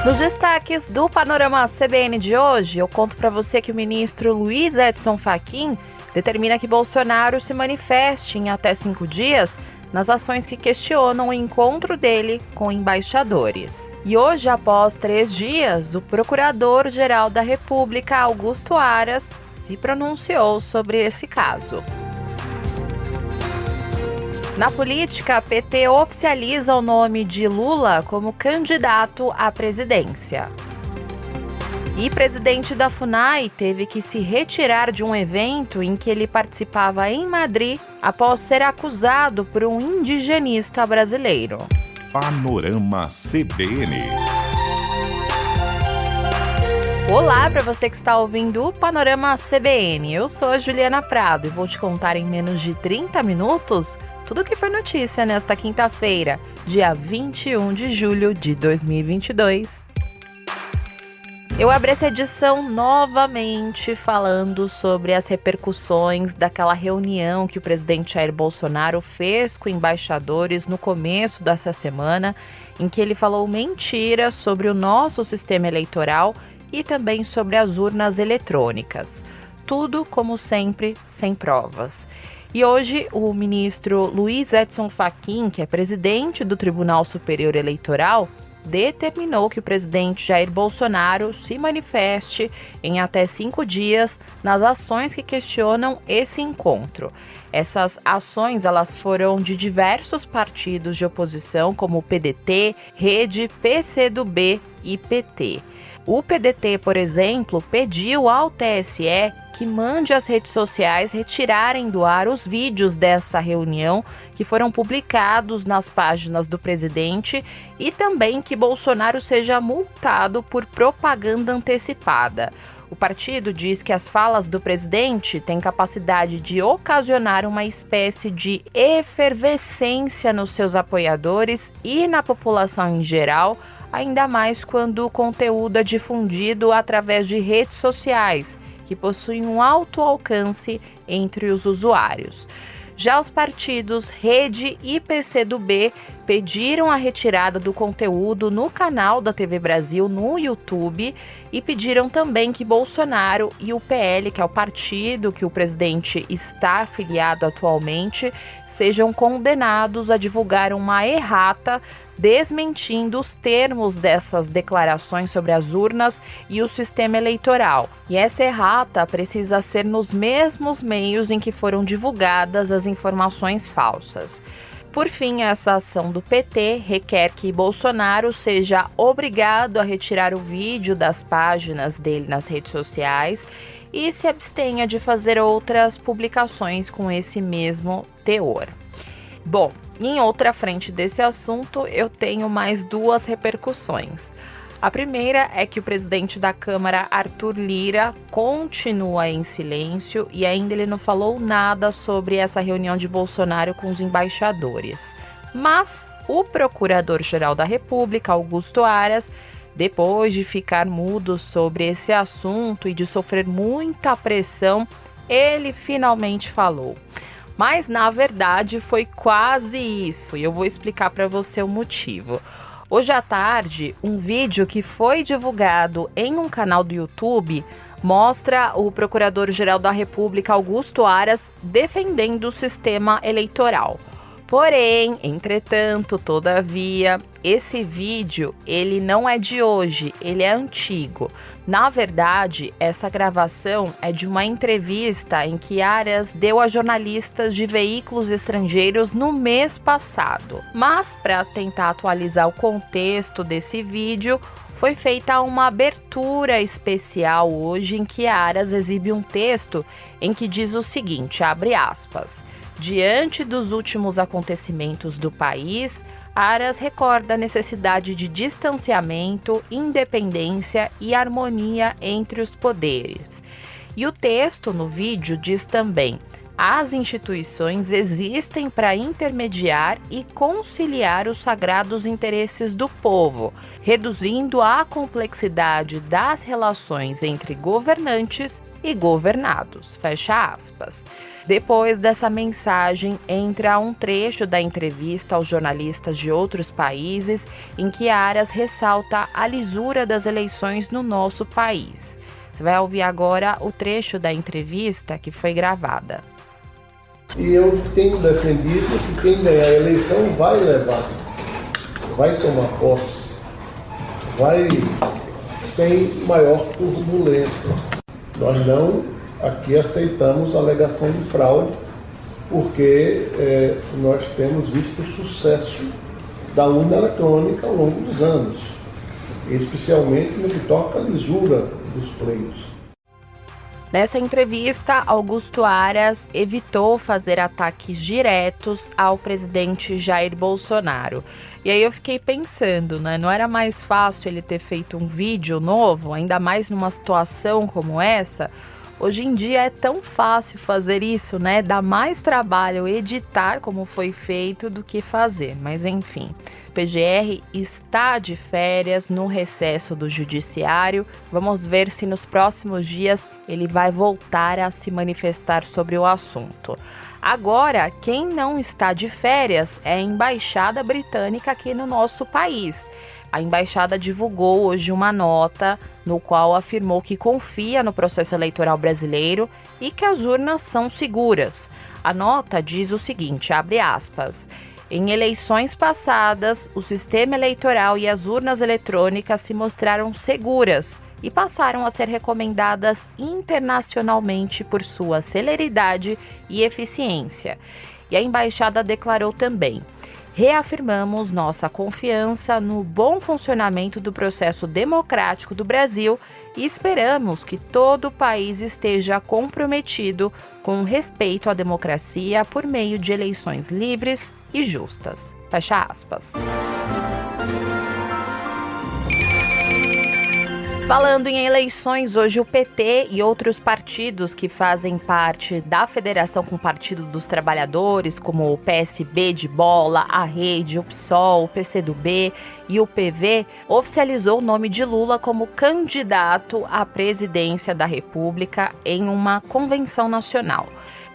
Nos destaques do Panorama CBN de hoje, eu conto para você que o ministro Luiz Edson Fachin determina que Bolsonaro se manifeste em até 5 dias nas ações que questionam o encontro dele com embaixadores. E hoje, após 3 dias, o Procurador-Geral da República, Augusto Aras, se pronunciou sobre esse caso. Na política, a PT oficializa o nome de Lula como candidato à presidência. E presidente da FUNAI teve que se retirar de um evento em que ele participava em Madrid após ser acusado por um indigenista brasileiro. Panorama CBN. Olá para você que está ouvindo o Panorama CBN. Eu sou a Juliana Prado e vou te contar em menos de 30 minutos tudo o que foi notícia nesta quinta-feira, dia 21 de julho de 2022. Eu abri essa edição novamente falando sobre as repercussões daquela reunião que o presidente Jair Bolsonaro fez com embaixadores no começo dessa semana, em que ele falou mentiras sobre o nosso sistema eleitoral e também sobre as urnas eletrônicas. Tudo, como sempre, sem provas. E hoje o ministro Luiz Edson Fachin, que é presidente do Tribunal Superior Eleitoral, determinou que o presidente Jair Bolsonaro se manifeste em até 5 dias nas ações que questionam esse encontro. Essas ações elas foram de diversos partidos de oposição, como o PDT, Rede, PCdoB e PT. O PDT, por exemplo, pediu ao TSE que mande as redes sociais retirarem do ar os vídeos dessa reunião que foram publicados nas páginas do presidente e também que Bolsonaro seja multado por propaganda antecipada. O partido diz que as falas do presidente têm capacidade de ocasionar uma espécie de efervescência nos seus apoiadores e na população em geral, ainda mais quando o conteúdo é difundido através de redes sociais, que possuem um alto alcance entre os usuários. Já os partidos Rede e PCdoB pediram a retirada do conteúdo no canal da TV Brasil no YouTube e pediram também que Bolsonaro e o PL, que é o partido que o presidente está afiliado atualmente, sejam condenados a divulgar uma errata desmentindo os termos dessas declarações sobre as urnas e o sistema eleitoral. E essa errata precisa ser nos mesmos meios em que foram divulgadas as informações falsas. Por fim, essa ação do PT requer que Bolsonaro seja obrigado a retirar o vídeo das páginas dele nas redes sociais e se abstenha de fazer outras publicações com esse mesmo teor. Bom, em outra frente desse assunto, eu tenho mais 2 repercussões. A primeira é que o presidente da Câmara, Arthur Lira, continua em silêncio e ainda ele não falou nada sobre essa reunião de Bolsonaro com os embaixadores. Mas o Procurador-Geral da República, Augusto Aras, depois de ficar mudo sobre esse assunto e de sofrer muita pressão, ele finalmente falou. Mas, na verdade, foi quase isso, e eu vou explicar para você o motivo. Hoje à tarde, um vídeo que foi divulgado em um canal do YouTube mostra o Procurador-Geral da República, Augusto Aras, defendendo o sistema eleitoral. Porém, entretanto, todavia, esse vídeo, ele não é de hoje, ele é antigo. Na verdade, essa gravação é de uma entrevista em que Aras deu a jornalistas de veículos estrangeiros no mês passado. Mas, para tentar atualizar o contexto desse vídeo, foi feita uma abertura especial hoje em que Aras exibe um texto em que diz o seguinte, abre aspas, diante dos últimos acontecimentos do país, Aras recorda a necessidade de distanciamento, independência e harmonia entre os poderes. E o texto no vídeo diz também: as instituições existem para intermediar e conciliar os sagrados interesses do povo, reduzindo a complexidade das relações entre governantes e governados. Fecha aspas. Depois dessa mensagem, entra um trecho da entrevista aos jornalistas de outros países, em que Aras ressalta a lisura das eleições no nosso país. Você vai ouvir agora o trecho da entrevista que foi gravada. E eu tenho defendido que quem ganhar a eleição vai levar, vai tomar posse, vai sem maior turbulência. Nós não aqui aceitamos a alegação de fraude, porque nós temos visto o sucesso da urna eletrônica ao longo dos anos, especialmente no que toca à lisura dos pleitos. Nessa entrevista, Augusto Aras evitou fazer ataques diretos ao presidente Jair Bolsonaro. E aí eu fiquei pensando, né? Não era mais fácil ele ter feito um vídeo novo, ainda mais numa situação como essa? Hoje em dia é tão fácil fazer isso, né? Dá mais trabalho editar como foi feito do que fazer, mas enfim. O PGR está de férias no recesso do judiciário. Vamos ver se nos próximos dias ele vai voltar a se manifestar sobre o assunto. Agora, quem não está de férias é a Embaixada Britânica aqui no nosso país. A embaixada divulgou hoje uma nota no qual afirmou que confia no processo eleitoral brasileiro e que as urnas são seguras. A nota diz o seguinte, abre aspas, em eleições passadas, o sistema eleitoral e as urnas eletrônicas se mostraram seguras e passaram a ser recomendadas internacionalmente por sua celeridade e eficiência. E a embaixada declarou também: reafirmamos nossa confiança no bom funcionamento do processo democrático do Brasil e esperamos que todo o país esteja comprometido com respeito à democracia por meio de eleições livres e justas. Fecha aspas. Falando em eleições, hoje o PT e outros partidos que fazem parte da federação com o Partido dos Trabalhadores, como o PSB de Bola, a Rede, o PSOL, o PCdoB e o PV, oficializou o nome de Lula como candidato à presidência da República em uma convenção nacional.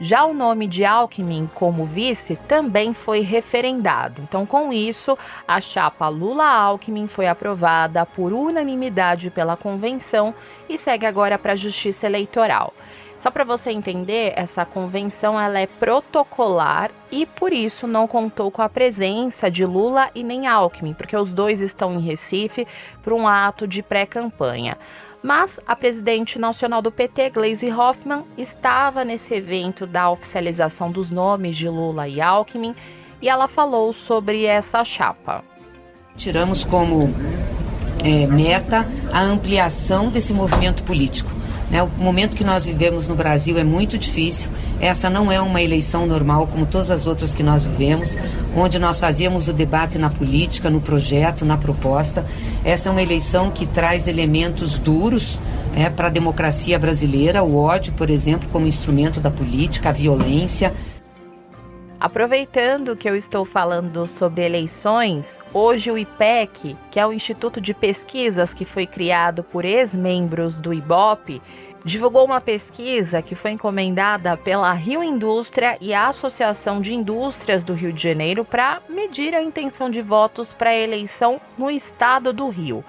Já o nome de Alckmin como vice também foi referendado. Então, com isso, a chapa Lula-Alckmin foi aprovada por unanimidade pela convenção e segue agora para a Justiça Eleitoral. Só para você entender, essa convenção ela é protocolar e, por isso, não contou com a presença de Lula e nem Alckmin, porque os dois estão em Recife para um ato de pré-campanha. Mas a presidente nacional do PT, Gleisi Hoffmann, estava nesse evento da oficialização dos nomes de Lula e Alckmin e ela falou sobre essa chapa. Tiramos como meta a ampliação desse movimento político. O momento que nós vivemos no Brasil é muito difícil. Essa não é uma eleição normal, como todas as outras que nós vivemos, onde nós fazíamos o debate na política, no projeto, na proposta. Essa é uma eleição que traz elementos duros para a democracia brasileira, o ódio, por exemplo, como instrumento da política, a violência. Aproveitando que eu estou falando sobre eleições, hoje o IPEC, que é o Instituto de Pesquisas que foi criado por ex-membros do IBOPE, divulgou uma pesquisa que foi encomendada pela Rio Indústria e a Associação de Indústrias do Rio de Janeiro para medir a intenção de votos para a eleição no estado do Rio.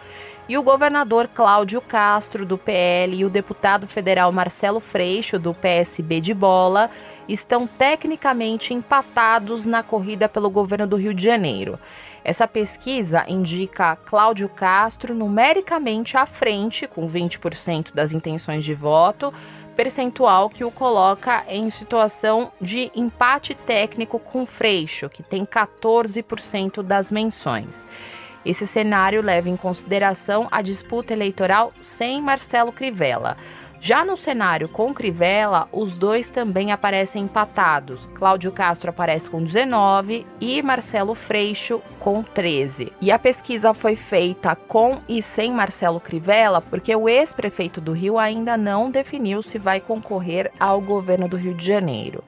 E o governador Cláudio Castro, do PL, e o deputado federal Marcelo Freixo, do PSB de Bola, estão tecnicamente empatados na corrida pelo governo do Rio de Janeiro. Essa pesquisa indica Cláudio Castro numericamente à frente, com 20% das intenções de voto, percentual que o coloca em situação de empate técnico com Freixo, que tem 14% das menções. Esse cenário leva em consideração a disputa eleitoral sem Marcelo Crivella. Já no cenário com Crivella, os dois também aparecem empatados. Cláudio Castro aparece com 19 e Marcelo Freixo com 13. E a pesquisa foi feita com e sem Marcelo Crivella porque o ex-prefeito do Rio ainda não definiu se vai concorrer ao governo do Rio de Janeiro.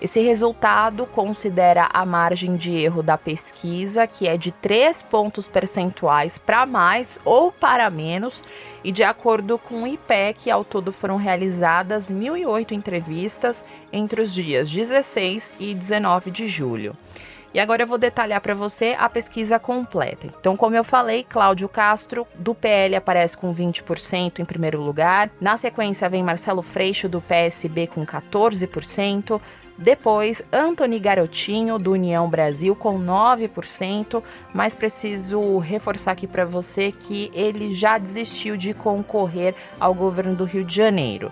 Esse resultado considera a margem de erro da pesquisa, que é de 3 pontos percentuais para mais ou para menos, e de acordo com o IPEC, ao todo foram realizadas 1.008 entrevistas entre os dias 16 e 19 de julho. E agora eu vou detalhar para você a pesquisa completa. Então, como eu falei, Cláudio Castro, do PL, aparece com 20% em primeiro lugar. Na sequência, vem Marcelo Freixo, do PSB, com 14%. Depois, Antony Garotinho, do União Brasil, com 9%. Mas preciso reforçar aqui para você que ele já desistiu de concorrer ao governo do Rio de Janeiro.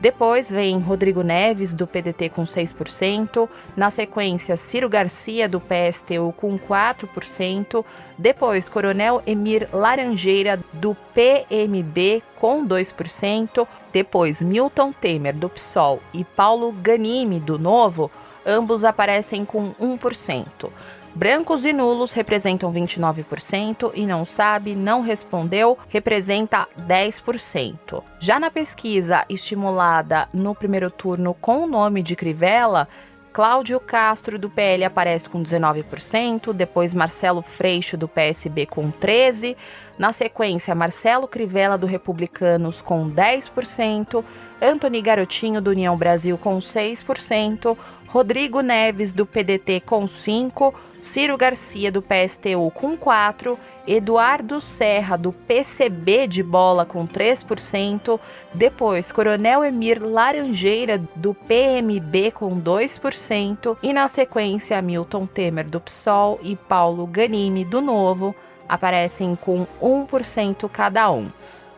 Depois vem Rodrigo Neves, do PDT, com 6%. Na sequência, Ciro Garcia, do PSTU, com 4%. Depois, Coronel Emir Laranjeira, do PMB, com 2%. Depois, Milton Temer, do PSOL, e Paulo Ganimi, do Novo, ambos aparecem com 1%. Brancos e nulos representam 29% e não sabe, não respondeu, representa 10%. Já na pesquisa estimulada no primeiro turno com o nome de Crivella, Cláudio Castro, do PL, aparece com 19%, depois Marcelo Freixo, do PSB, com 13%, na sequência Marcelo Crivella, do Republicanos, com 10%, Antony Garotinho, do União Brasil, com 6%, Rodrigo Neves, do PDT, com 5%, Ciro Garcia, do PSTU, com 4%, Eduardo Serra, do PCB de Bola, com 3%, depois Coronel Emir Laranjeira, do PMB, com 2%, e na sequência Milton Temer, do PSOL, e Paulo Ganimi, do Novo, aparecem com 1% cada um.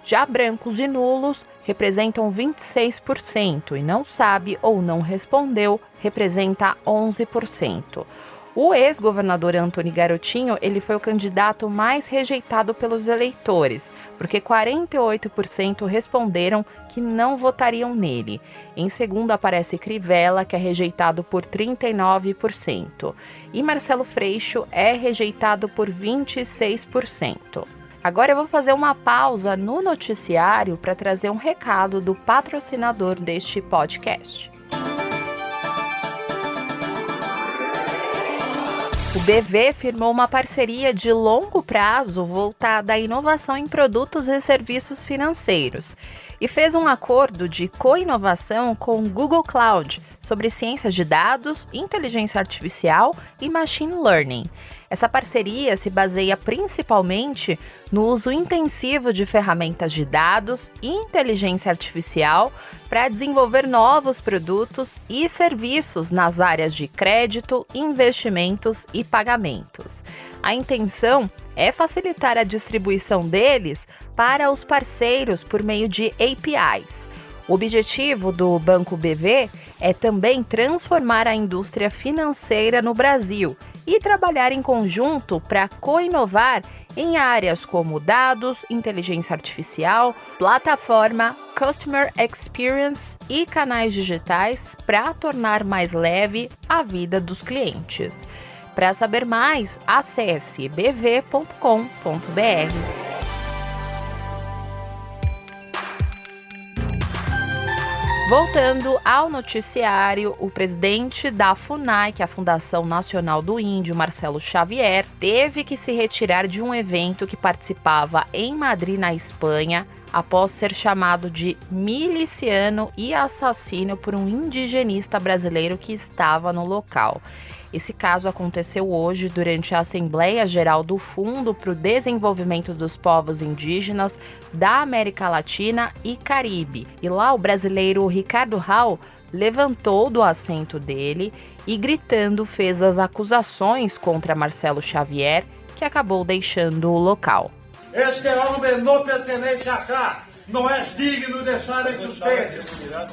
Já brancos e nulos representam 26% e não sabe ou não respondeu representa 11%. O ex-governador Antony Garotinho, ele foi o candidato mais rejeitado pelos eleitores, porque 48% responderam que não votariam nele. Em segundo aparece Crivella, que é rejeitado por 39%. E Marcelo Freixo é rejeitado por 26%. Agora eu vou fazer uma pausa no noticiário para trazer um recado do patrocinador deste podcast. O BV firmou uma parceria de longo prazo voltada à inovação em produtos e serviços financeiros e fez um acordo de co-inovação com o Google Cloud sobre ciências de dados, inteligência artificial e machine learning. Essa parceria se baseia principalmente no uso intensivo de ferramentas de dados e inteligência artificial para desenvolver novos produtos e serviços nas áreas de crédito, investimentos e pagamentos. A intenção é facilitar a distribuição deles para os parceiros por meio de APIs. O objetivo do Banco BV é também transformar a indústria financeira no Brasil e trabalhar em conjunto para co-inovar em áreas como dados, inteligência artificial, plataforma, customer experience e canais digitais para tornar mais leve a vida dos clientes. Para saber mais, acesse bv.com.br. Voltando ao noticiário, o presidente da FUNAI, que é a Fundação Nacional do Índio, Marcelo Xavier, teve que se retirar de um evento que participava em Madrid, na Espanha, após ser chamado de miliciano e assassino por um indigenista brasileiro que estava no local. Esse caso aconteceu hoje durante a Assembleia Geral do Fundo para o Desenvolvimento dos Povos Indígenas da América Latina e Caribe. E lá o brasileiro Ricardo Hall levantou do assento dele e, gritando, fez as acusações contra Marcelo Xavier, que acabou deixando o local. Este homem não pertence acá. Não é digno de estar entre ustedes.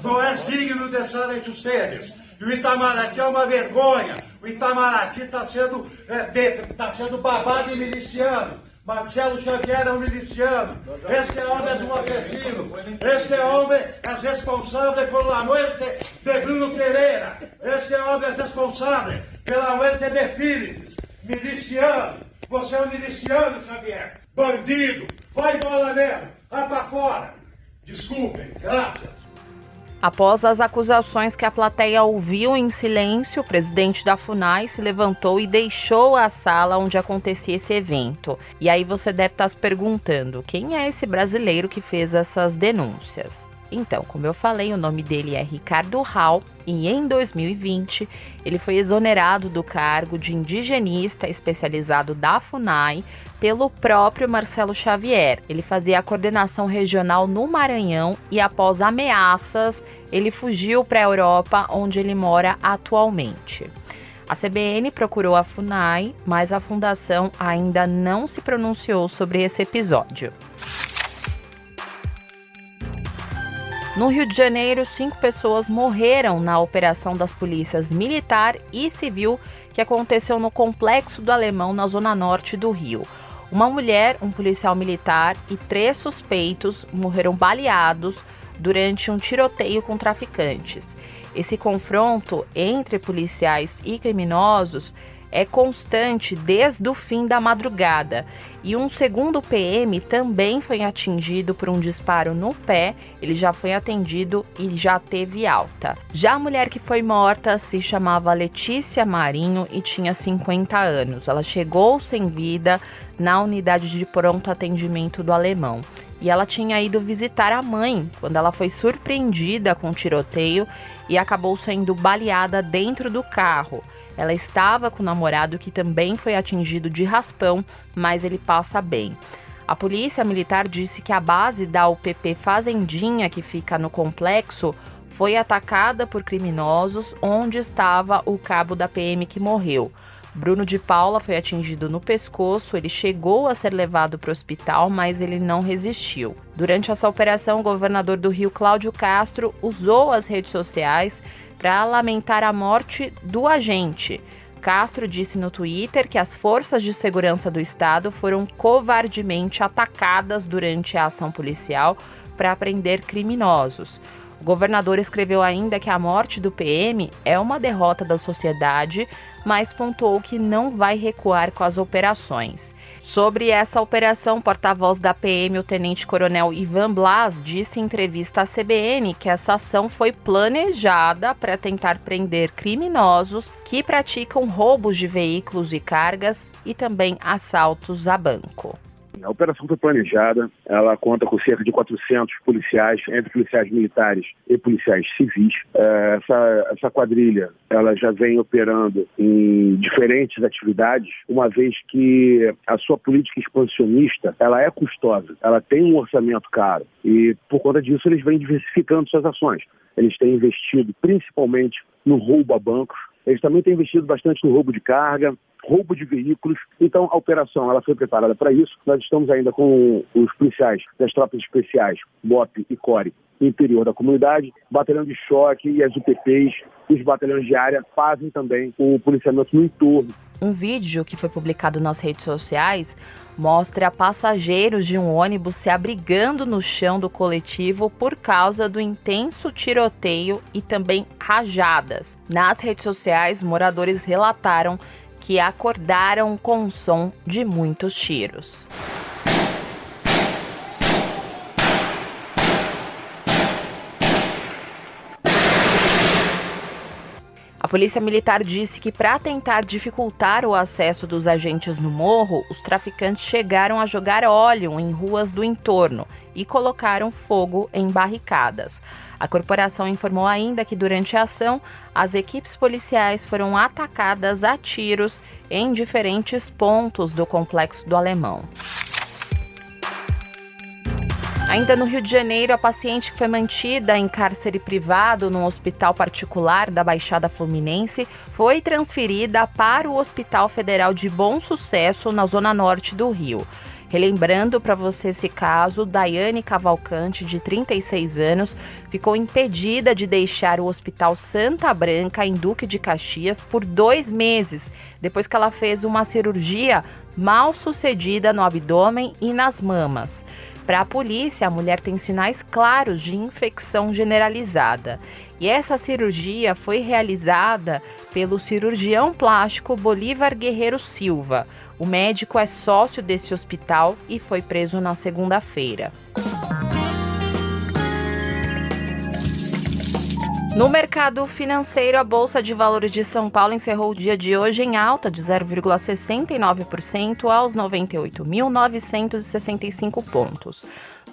Não é digno de estar entre ustedes. E o Itamaraty é uma vergonha. O Itamaraty está sendo babado e miliciano. Marcelo Xavier é um miliciano. Este homem é um assassino. Este homem é responsável pela morte de Bruno Pereira. Este homem é responsável pela morte de Philips. Miliciano. Você é um miliciano, Xavier. Bandido. Vai embora mesmo. Vai para fora. Desculpem. Graças. Após as acusações que a plateia ouviu em silêncio, o presidente da FUNAI se levantou e deixou a sala onde acontecia esse evento. E aí você deve estar se perguntando, quem é esse brasileiro que fez essas denúncias? Então, como eu falei, o nome dele é Ricardo Hall e em 2020 ele foi exonerado do cargo de indigenista especializado da FUNAI pelo próprio Marcelo Xavier. Ele fazia a coordenação regional no Maranhão e após ameaças, ele fugiu para a Europa, onde ele mora atualmente. A CBN procurou a FUNAI, mas a fundação ainda não se pronunciou sobre esse episódio. No Rio de Janeiro, 5 pessoas morreram na operação das polícias militar e civil que aconteceu no Complexo do Alemão, na zona norte do Rio. Uma mulher, um policial militar e 3 suspeitos morreram baleados durante um tiroteio com traficantes. Esse confronto entre policiais e criminosos é constante desde o fim da madrugada. E um segundo PM também foi atingido por um disparo no pé, ele já foi atendido e já teve alta. Já a mulher que foi morta se chamava Letícia Marinho e tinha 50 anos. Ela chegou sem vida na unidade de pronto atendimento do Alemão. E ela tinha ido visitar a mãe quando ela foi surpreendida com o tiroteio e acabou sendo baleada dentro do carro. Ela estava com o namorado que também foi atingido de raspão, mas ele passa bem. A polícia militar disse que a base da UPP Fazendinha, que fica no complexo, foi atacada por criminosos, onde estava o cabo da PM que morreu. Bruno de Paula foi atingido no pescoço, ele chegou a ser levado para o hospital, mas ele não resistiu. Durante essa operação, o governador do Rio, Cláudio Castro, usou as redes sociais para lamentar a morte do agente. Castro disse no Twitter que as forças de segurança do estado foram covardemente atacadas durante a ação policial para prender criminosos. O governador escreveu ainda que a morte do PM é uma derrota da sociedade, mas pontuou que não vai recuar com as operações. Sobre essa operação, o porta-voz da PM, o tenente-coronel Ivan Blas, disse em entrevista à CBN que essa ação foi planejada para tentar prender criminosos que praticam roubos de veículos e cargas e também assaltos a banco. A operação foi planejada, ela conta com cerca de 400 policiais, entre policiais militares e policiais civis. Essa quadrilha ela já vem operando em diferentes atividades, uma vez que a sua política expansionista ela é custosa, ela tem um orçamento caro e por conta disso eles vêm diversificando suas ações. Eles têm investido principalmente no roubo a bancos, eles também têm investido bastante no roubo de carga, roubo de veículos. Então a operação ela foi preparada para isso. Nós estamos ainda com os policiais das tropas especiais, BOP e CORE, no interior da comunidade, batalhão de choque e as UPPs, os batalhões de área fazem também o policiamento no entorno. Um vídeo que foi publicado nas redes sociais mostra passageiros de um ônibus se abrigando no chão do coletivo por causa do intenso tiroteio e também rajadas. Nas redes sociais, moradores relataram que acordaram com o som de muitos tiros. A Polícia Militar disse que para tentar dificultar o acesso dos agentes no morro, os traficantes chegaram a jogar óleo em ruas do entorno e colocaram fogo em barricadas. A corporação informou ainda que durante a ação, as equipes policiais foram atacadas a tiros em diferentes pontos do Complexo do Alemão. Ainda no Rio de Janeiro, a paciente que foi mantida em cárcere privado num hospital particular da Baixada Fluminense foi transferida para o Hospital Federal de Bom Sucesso, na zona norte do Rio. Relembrando para você esse caso, Daiane Cavalcante, de 36 anos, ficou impedida de deixar o Hospital Santa Branca, em Duque de Caxias, por 2 meses, depois que ela fez uma cirurgia mal sucedida no abdômen e nas mamas. Para a polícia, a mulher tem sinais claros de infecção generalizada. E essa cirurgia foi realizada pelo cirurgião plástico Bolívar Guerreiro Silva. O médico é sócio desse hospital e foi preso na segunda-feira. No mercado financeiro, a Bolsa de Valores de São Paulo encerrou o dia de hoje em alta de 0,69% aos 98.965 pontos.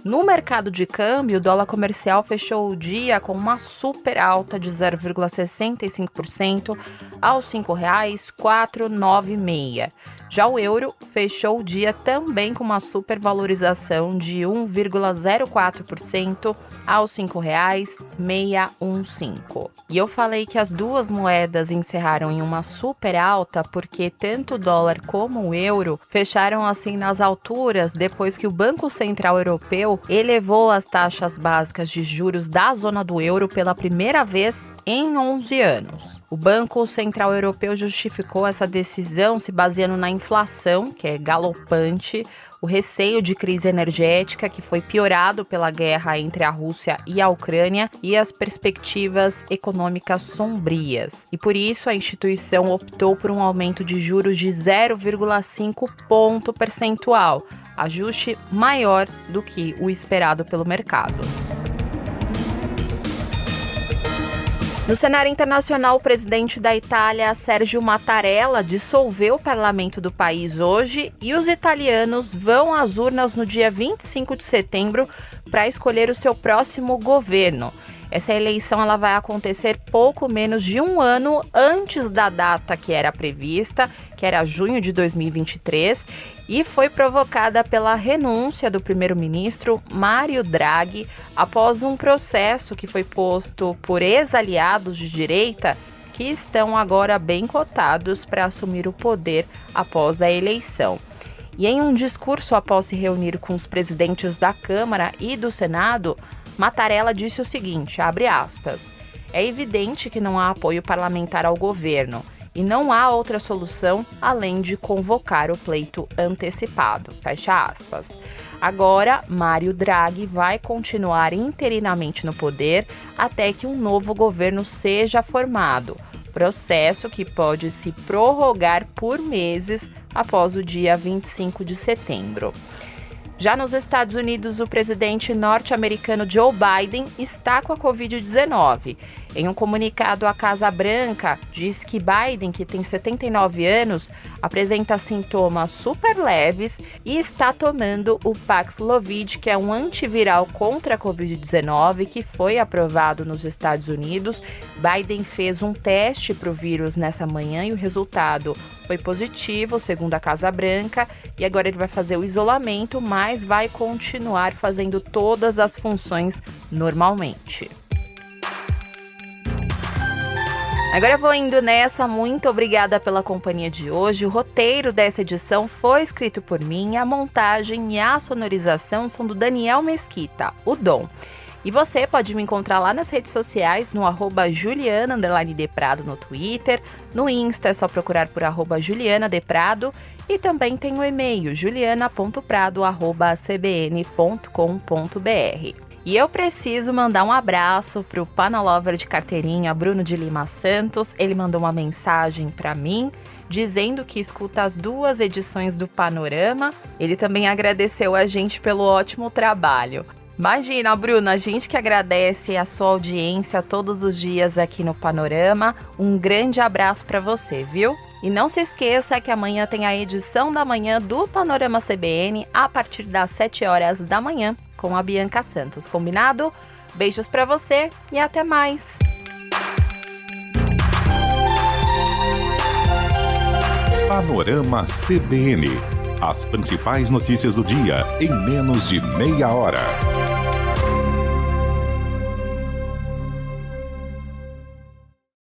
No mercado de câmbio, o dólar comercial fechou o dia com uma super alta de 0,65% aos R$ 5,496. Já o euro fechou o dia também com uma supervalorização de 1,04% aos R$ 5,615. E eu falei que as duas moedas encerraram em uma super alta porque tanto o dólar como o euro fecharam assim nas alturas depois que o Banco Central Europeu elevou as taxas básicas de juros da zona do euro pela primeira vez em 11 anos. O Banco Central Europeu justificou essa decisão se baseando na inflação, que é galopante, o receio de crise energética, que foi piorado pela guerra entre a Rússia e a Ucrânia, e as perspectivas econômicas sombrias. E por isso a instituição optou por um aumento de juros de 0,5 ponto percentual, ajuste maior do que o esperado pelo mercado. No cenário internacional, o presidente da Itália, Sergio Mattarella, dissolveu o parlamento do país hoje e os italianos vão às urnas no dia 25 de setembro para escolher o seu próximo governo. Essa eleição ela vai acontecer pouco menos de um ano antes da data que era prevista, que era junho de 2023, e foi provocada pela renúncia do primeiro-ministro Mário Draghi após um processo que foi posto por ex-aliados de direita que estão agora bem cotados para assumir o poder após a eleição. E em um discurso após se reunir com os presidentes da Câmara e do Senado, Mattarella disse o seguinte, abre aspas, é evidente que não há apoio parlamentar ao governo e não há outra solução além de convocar o pleito antecipado, fecha aspas. Agora, Mário Draghi vai continuar interinamente no poder até que um novo governo seja formado, processo que pode se prorrogar por meses após o dia 25 de setembro. Já nos Estados Unidos, o presidente norte-americano Joe Biden está com a Covid-19. Em um comunicado, a Casa Branca diz que Biden, que tem 79 anos, apresenta sintomas super leves e está tomando o Paxlovid, que é um antiviral contra a Covid-19 que foi aprovado nos Estados Unidos. Biden fez um teste para o vírus nessa manhã e o resultado foi positivo, segundo a Casa Branca, e agora ele vai fazer o isolamento, mas vai continuar fazendo todas as funções normalmente. Agora eu vou indo nessa, muito obrigada pela companhia de hoje. O roteiro dessa edição foi escrito por mim, a montagem e a sonorização são do Daniel Mesquita, o Dom. E você pode me encontrar lá nas redes sociais, no @Juliana_Deprado no Twitter, no Insta é só procurar por @JulianaDeprado e também tem o e-mail juliana.prado@cbn.com.br. E eu preciso mandar um abraço pro Panolover de carteirinha, Bruno de Lima Santos. Ele mandou uma mensagem para mim, dizendo que escuta as 2 edições do Panorama. Ele também agradeceu a gente pelo ótimo trabalho. Imagina, Bruno, a gente que agradece a sua audiência todos os dias aqui no Panorama. Um grande abraço para você, viu? E não se esqueça que amanhã tem a edição da manhã do Panorama CBN a partir das 7 horas da manhã com a Bianca Santos. Combinado? Beijos para você e até mais! Panorama CBN. As principais notícias do dia em menos de meia hora.